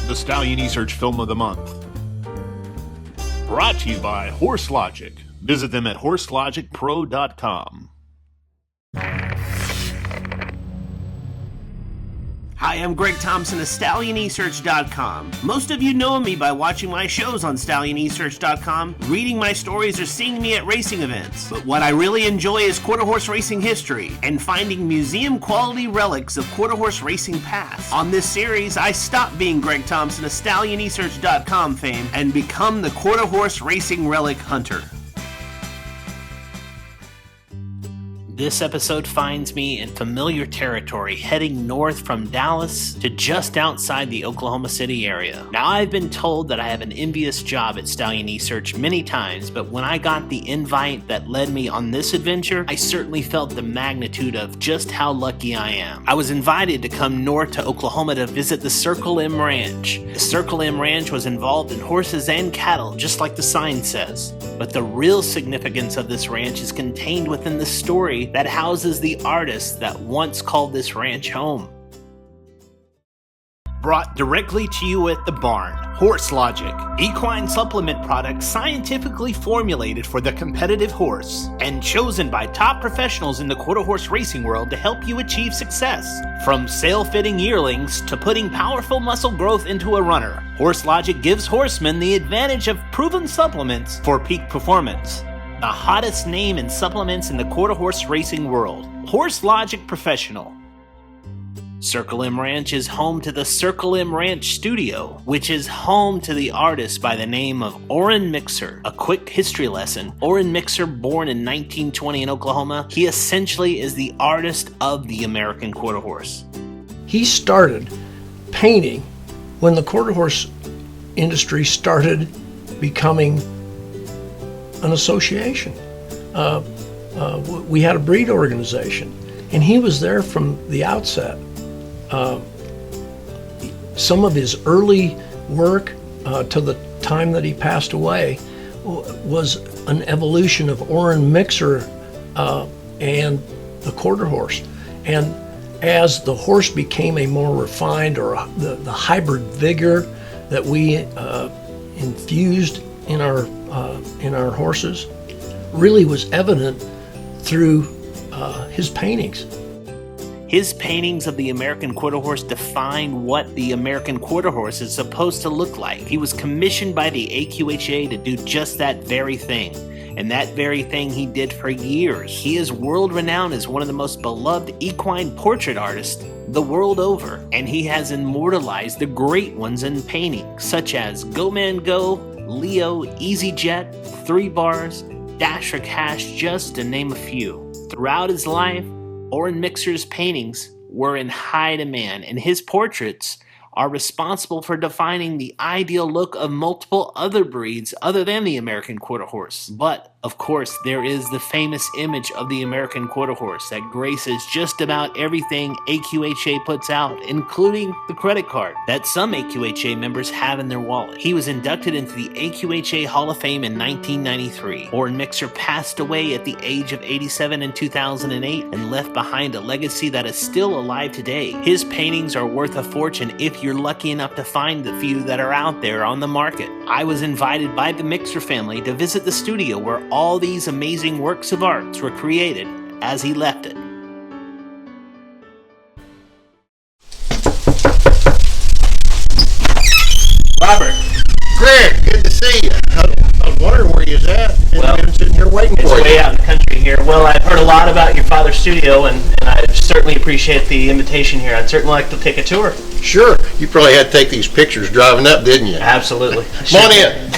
the Stallion eSearch Film of the Month. Brought to you by Horse Logic. Visit them at horselogicpro.com. Hi, I'm Greg Thompson of StallionEsearch.com. Most of you know me by watching my shows on StallionEsearch.com, reading my stories, or seeing me at racing events. But what I really enjoy is quarter horse racing history and finding museum-quality relics of quarter horse racing past. On this series, I stop being Greg Thompson of StallionEsearch.com fame and become the quarter horse racing relic hunter. This episode finds me in familiar territory, heading north from Dallas to just outside the Oklahoma City area. Now, I've been told that I have an envious job at Stallion eSearch many times, but when I got the invite that led me on this adventure, I certainly felt the magnitude of just how lucky I am. I was invited to come north to Oklahoma to visit the Circle M Ranch. The Circle M Ranch was involved in horses and cattle, just like the sign says. But the real significance of this ranch is contained within the story that houses the artist that once called this ranch home. Brought directly to you at the barn, Horse Logic, equine supplement products scientifically formulated for the competitive horse and chosen by top professionals in the quarter horse racing world to help you achieve success. From sail-fitting yearlings to putting powerful muscle growth into a runner, Horse Logic gives horsemen the advantage of proven supplements for peak performance. The hottest name in supplements in the quarter horse racing world, Horse Logic Professional. Circle M Ranch is home to the Circle M Ranch Studio, which is home to the artist by the name of Orren Mixer. A quick history lesson: Orren Mixer, born in 1920 in Oklahoma, he essentially is the artist of the American quarter horse. He started painting when the quarter horse industry started becoming an association. We had a breed organization, and he was there from the outset. Some of his early work to the time that he passed away was an evolution of Orren Mixer and the quarter horse. And as the horse became a more refined, or the hybrid vigor that we infused in our horses, really was evident through his paintings. His paintings of the American quarter horse define what the American quarter horse is supposed to look like. He was commissioned by the AQHA to do just that very thing. And that very thing he did for years. He is world renowned as one of the most beloved equine portrait artists the world over. And he has immortalized the great ones in painting, such as Go Man Go, Leo, Easy Jet, 3 Bars, Dash or Cash, just to name a few. Throughout his life, Orren Mixer's paintings were in high demand, and his portraits are responsible for defining the ideal look of multiple other breeds other than the American quarter horse. But, of course, there is the famous image of the American quarter horse that graces just about everything AQHA puts out, including the credit card that some AQHA members have in their wallet. He was inducted into the AQHA Hall of Fame in 1993. Orren Mixer passed away at the age of 87 in 2008 and left behind a legacy that is still alive today. His paintings are worth a fortune if you're lucky enough to find the few that are out there on the market. I was invited by the Mixer family to visit the studio where all these amazing works of arts were created as he left it. Robert. Greg, good to see you. I was wondering where you was at. Well, I've been sitting here waiting for you. It's way out in the country here. Well, I've heard a lot about your father's studio, and I certainly appreciate the invitation here. I'd certainly like to take a tour. Sure. You probably had to take these pictures driving up, didn't you? Absolutely. Come on in.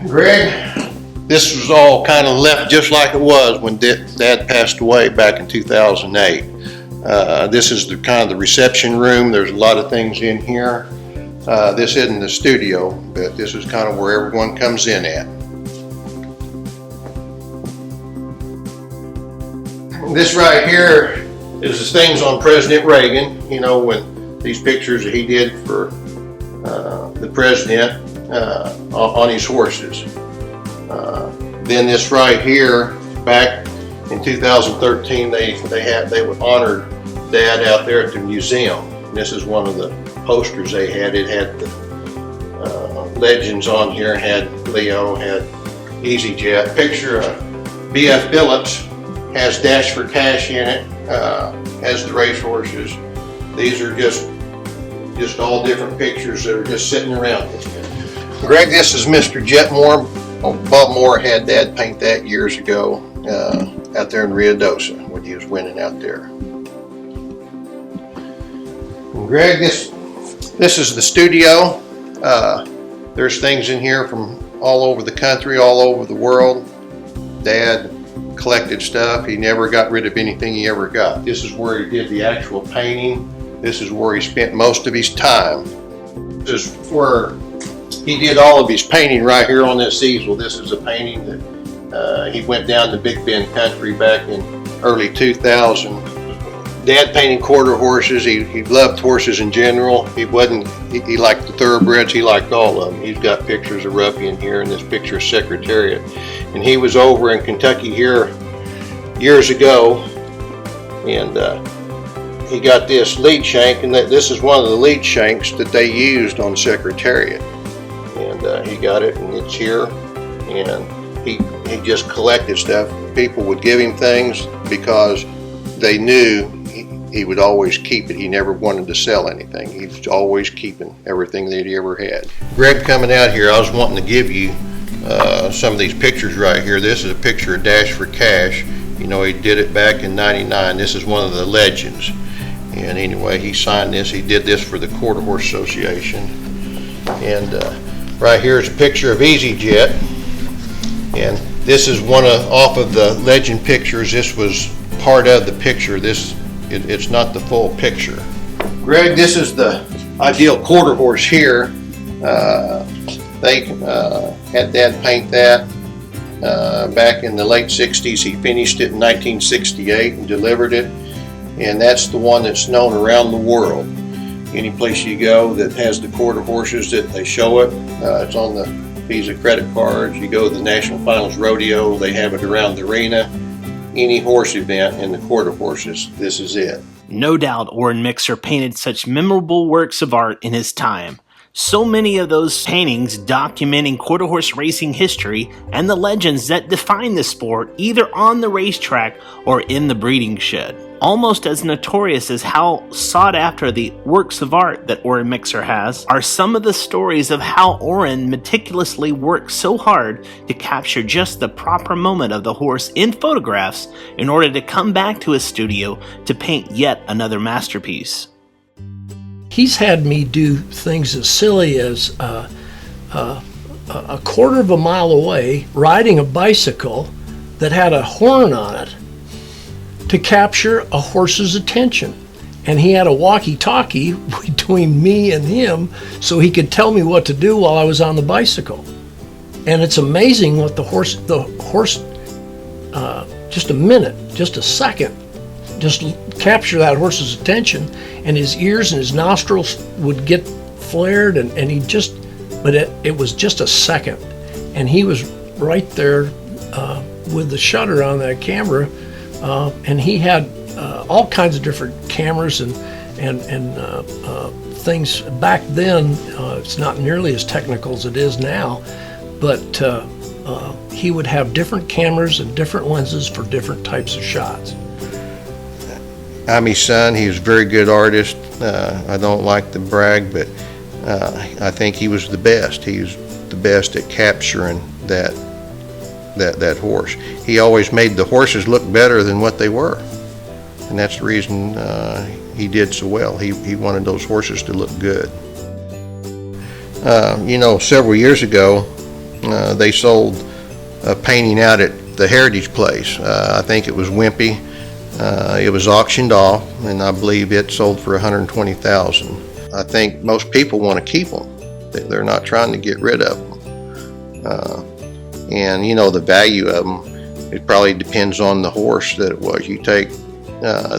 Greg, this was all kind of left just like it was when Dad passed away back in 2008. This is the kind of the reception room. There's a lot of things in here. This isn't the studio, but this is kind of where everyone comes in at. This right here is the things on President Reagan, you know, when these pictures that he did for the president on his horses. Then this right here, back in 2013, they would honor Dad out there at the museum. And this is one of the posters they had. It had the legends on here, had Leo, had EasyJet. Picture of B.F. Phillips, has Dash for Cash in it, has the racehorses. These are just all different pictures that are just sitting around. Greg, this is Mr. Jetmore. Bob Moore had Dad paint that years ago out there in Ruidoso when he was winning out there. And Greg, this is the studio. There's things in here from all over the country, all over the world. Dad collected stuff. He never got rid of anything he ever got. This is where he did the actual painting. This is where he spent most of his time. This is where he did all of his painting right here on this easel. This is a painting that he went down to Big Bend country back in early 2000. Dad painted quarter horses. He loved horses in general. He liked the thoroughbreds. He liked all of them. He's got pictures of Ruffy in here, and this picture is Secretariat. And he was over in Kentucky here years ago, and he got this lead shank, and this is one of the lead shanks that they used on Secretariat. And he got it, and it's here. And he just collected stuff. People would give him things because they knew he would always keep it. He never wanted to sell anything. He was always keeping everything that he ever had. Greg, coming out here, I was wanting to give you some of these pictures right here. This is a picture of Dash for Cash. You know, he did it back in '99. This is one of the legends. And anyway, he signed this. He did this for the Quarter Horse Association. And right here is a picture of EasyJet. And this is off of the legend pictures. This was part of the picture. It's not the full picture. Greg, this is the ideal quarter horse here. They had Dad paint that back in the late 60s. He finished it in 1968 and delivered it. And that's the one that's known around the world. Any place you go that has the quarter horses, that they show it. It's on the Visa credit cards. You go to the National Finals Rodeo, they have it around the arena. Any horse event in the quarter horses, this is it. No doubt Orren Mixer painted such memorable works of art in his time. So many of those paintings documenting quarter horse racing history and the legends that define the sport, either on the racetrack or in the breeding shed. Almost as notorious as how sought after the works of art that Orren Mixer has are some of the stories of how Orren meticulously worked so hard to capture just the proper moment of the horse in photographs in order to come back to his studio to paint yet another masterpiece. He's had me do things as silly as a quarter of a mile away riding a bicycle that had a horn on it to capture a horse's attention. And he had a walkie-talkie between me and him so he could tell me what to do while I was on the bicycle. And it's amazing what the horse, just a minute, just a second, just capture that horse's attention, and his ears and his nostrils would get flared, and he just, but it was just a second. And he was right there with the shutter on that camera, and he had all kinds of different cameras and things. Back then, it's not nearly as technical as it is now, but he would have different cameras and different lenses for different types of shots. I'm his son. He was a very good artist. I don't like to brag, but I think he was the best. He was the best at capturing that horse. He always made the horses look better than what they were, and that's the reason he did so well. He wanted those horses to look good. You know, several years ago, they sold a painting out at the Heritage Place. I think it was Wimpy. It was auctioned off, and I believe it sold for $120,000. I think most people want to keep them. They're not trying to get rid of them. And you know, the value of them, it probably depends on the horse that it was. You take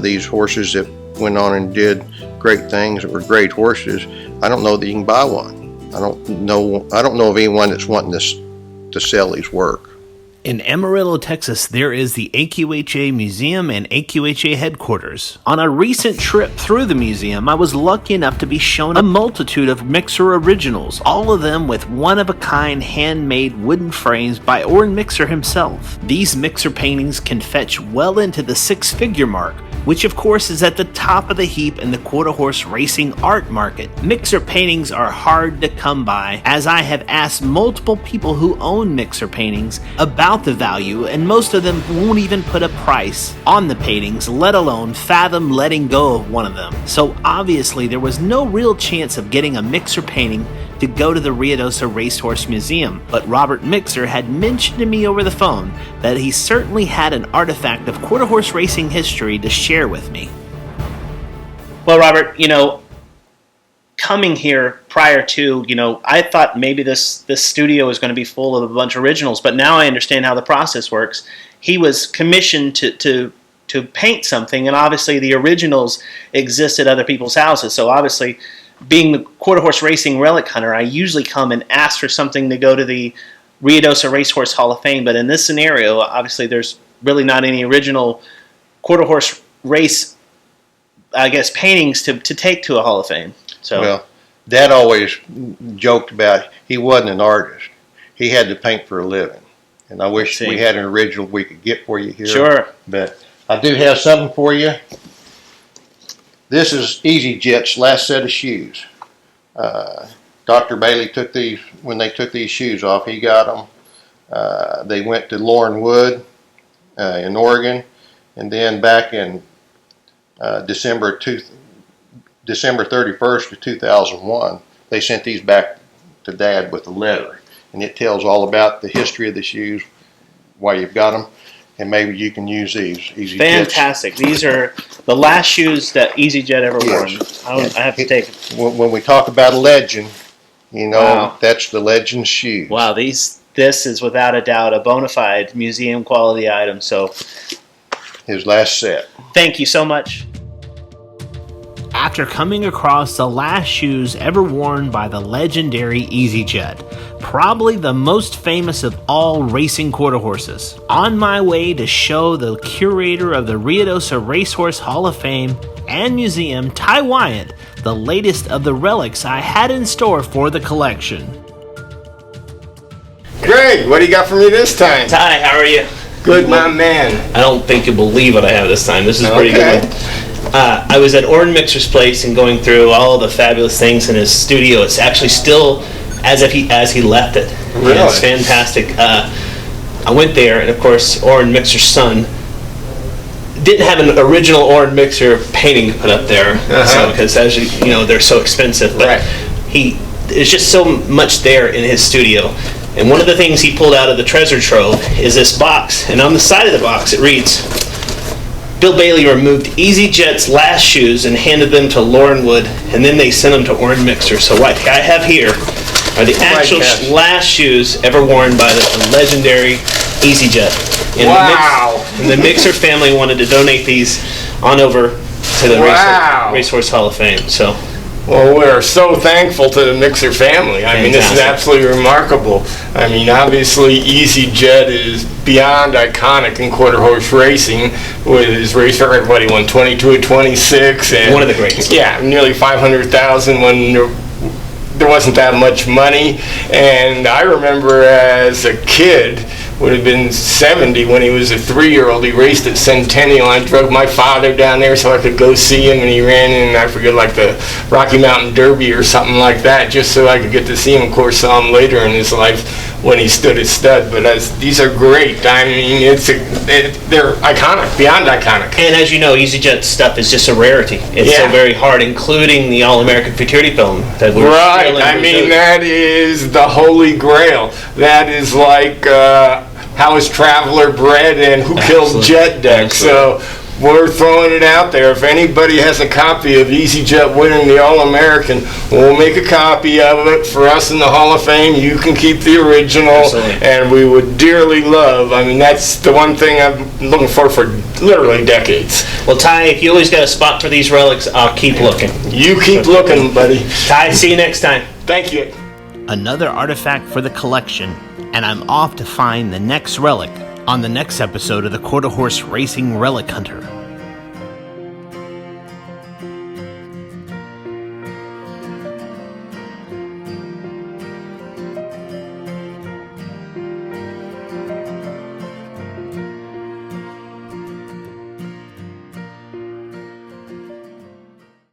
these horses that went on and did great things, that were great horses. I don't know that you can buy one. I don't know of anyone that's wanting to sell his work. In Amarillo, Texas, there is the AQHA Museum and AQHA headquarters. On a recent trip through the museum, I was lucky enough to be shown a multitude of mixer originals, all of them with one-of-a-kind handmade wooden frames by Orren Mixer himself. These mixer paintings can fetch well into the six-figure mark, which of course is at the top of the heap in the quarter horse racing art market. Mixer paintings are hard to come by, as I have asked multiple people who own mixer paintings about the value, and most of them won't even put a price on the paintings, let alone fathom letting go of one of them. So obviously there was no real chance of getting a mixer painting to go to the Ruidoso Racehorse Museum, but Robert Mixer had mentioned to me over the phone that he certainly had an artifact of quarter horse racing history to share with me. Well, Robert, coming here prior to, I thought maybe this studio was going to be full of a bunch of originals, but now I understand how the process works. He was commissioned to paint something, and obviously the originals exist at other people's houses, so obviously being the quarter horse racing relic hunter, I usually come and ask for something to go to the Ruidoso Racehorse Hall of Fame, but in this scenario, obviously there's really not any original quarter horse race, paintings to take to a Hall of Fame. So, well, Dad always joked about he wasn't an artist. He had to paint for a living. And I wish we had an original we could get for you here. Sure. But I do have something for you. This is EasyJet's last set of shoes. Dr. Bailey took these, when they took these shoes off, he got them. They went to Lauren Wood in Oregon, and then back in December 31st of 2001, they sent these back to Dad with a letter, and it tells all about the history of the shoes, why you've got them, and maybe you can use these. EasyJet. Fantastic. These are the last shoes that EasyJet ever wore. I have to take it. When we talk about a legend, Wow. That's the legend's shoes. Wow, this is without a doubt a bona fide museum quality item. So, His last set. thank you so much. After coming across the last shoes ever worn by the legendary EasyJet, probably the most famous of all racing quarter horses, on my way to show the curator of the Ruidoso Racehorse Hall of Fame and Museum, Ty Wyatt, the latest of the relics I had in store for the collection. Greg, what do you got for me this time? Ty, how are you? Good, my man. I don't think you'll believe what I have this time. This is pretty Okay. good. I was at Orren Mixer's place and going through all the fabulous things in his studio. It's actually still as he left it. Really? Yeah, it's fantastic. I went there, and of course, Orren Mixer's son didn't have an original Orren Mixer painting to put up there, because as they're so expensive. But there's just so much there in his studio. And one of the things he pulled out of the treasure trove is this box, and on the side of the box it reads, Bill Bailey removed EasyJet's last shoes and handed them to Lauren Wood, and then they sent them to Orren Mixer. So what I have here are the actual last shoes ever worn by the legendary EasyJet. And the Mixer family wanted to donate these on over to the Racehorse Hall of Fame. So. Well, we're so thankful to the Mixer family. I mean, this is absolutely remarkable. I mean, obviously, EasyJet is beyond iconic in quarter horse racing with his race record. What, he won 22 and 26. And, one of the greats. Yeah, nearly 500,000 when there wasn't that much money. And I remember as a kid, would have been 70 when he was a 3-year-old. He raced at Centennial. I drove my father down there so I could go see him, and he ran in, I forget, like the Rocky Mountain Derby or something like that, just so I could get to see him. Of course, saw him later in his life when he stood at stud. But these are great. I mean, they're iconic, beyond iconic. And as you know, EasyJet stuff is just a rarity. It's so very hard, including the All-American Futurity film. That we're I mean, that is the holy grail. That is like How is Traveler Bred and Who Killed Jet Deck. So we're throwing it out there. If anybody has a copy of EasyJet winning the All-American, we'll make a copy of it for us in the Hall of Fame. You can keep the original, and we would dearly love. I mean, that's the one thing I'm looking for literally decades. Well, Ty, if you always got a spot for these relics, I'll keep looking. You keep looking, buddy. Ty, see you next time. Thank you. Another artifact for the collection, and I'm off to find the next relic on the next episode of the Quarter Horse Racing Relic Hunter.